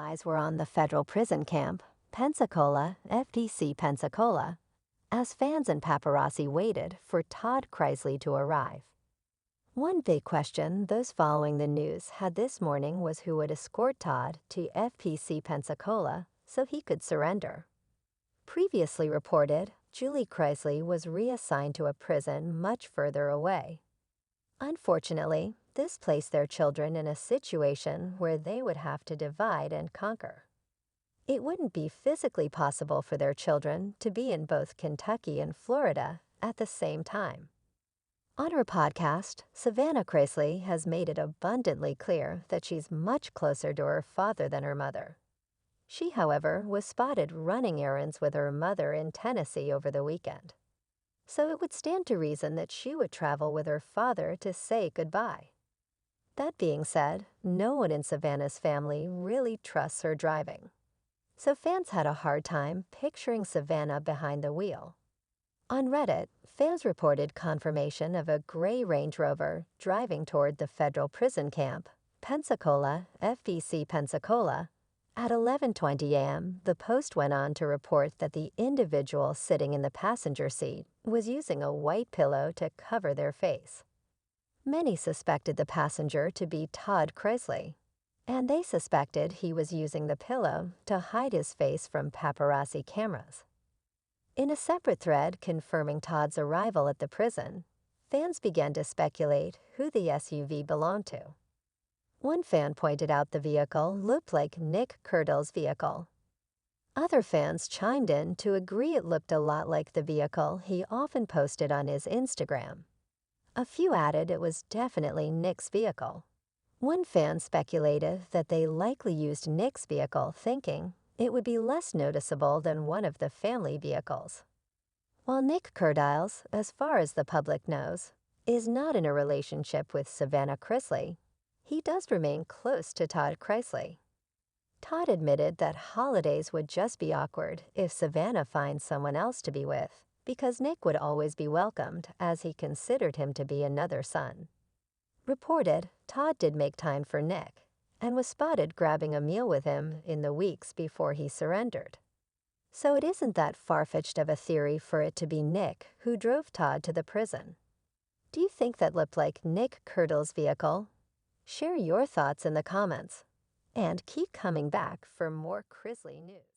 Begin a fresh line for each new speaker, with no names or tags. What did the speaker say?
eyes were on the federal prison camp, Pensacola, FPC Pensacola, as fans and paparazzi waited for Todd Chrisley to arrive. One big question those following the news had this morning was who would escort Todd to FPC Pensacola so he could surrender. Previously reported, Julie Chrisley was reassigned to a prison much further away. Unfortunately, this placed their children in a situation where they would have to divide and conquer. It wouldn't be physically possible for their children to be in both Kentucky and Florida at the same time. On her podcast, Savannah Chrisley has made it abundantly clear that she's much closer to her father than her mother. She, however, was spotted running errands with her mother in Tennessee over the weekend. So it would stand to reason that she would travel with her father to say goodbye. That being said, no one in Savannah's family really trusts her driving. So fans had a hard time picturing Savannah behind the wheel. On Reddit, fans reported confirmation of a gray Range Rover driving toward the federal prison camp, Pensacola, FPC Pensacola. At 11:20 a.m., the Post went on to report that the individual sitting in the passenger seat was using a white pillow to cover their face. Many suspected the passenger to be Todd Chrisley, and they suspected he was using the pillow to hide his face from paparazzi cameras. In a separate thread confirming Todd's arrival at the prison, fans began to speculate who the SUV belonged to. One fan pointed out the vehicle looked like Nick Curdle's vehicle. Other fans chimed in to agree it looked a lot like the vehicle he often posted on his Instagram. A few added it was definitely Nick's vehicle. One fan speculated that they likely used Nick's vehicle thinking it would be less noticeable than one of the family vehicles. While Nick Curdiles, as far as the public knows, is not in a relationship with Savannah Chrisley, he does remain close to Todd Chrisley. Todd admitted that holidays would just be awkward if Savannah finds someone else to be with, because Nick would always be welcomed as he considered him to be another son. Reported, Todd did make time for Nick and was spotted grabbing a meal with him in the weeks before he surrendered. So it isn't that far-fetched of a theory for it to be Nick who drove Todd to the prison. Do you think that looked like Nick Curdle's vehicle? Share your thoughts in the comments, and keep coming back for more Chrisley news.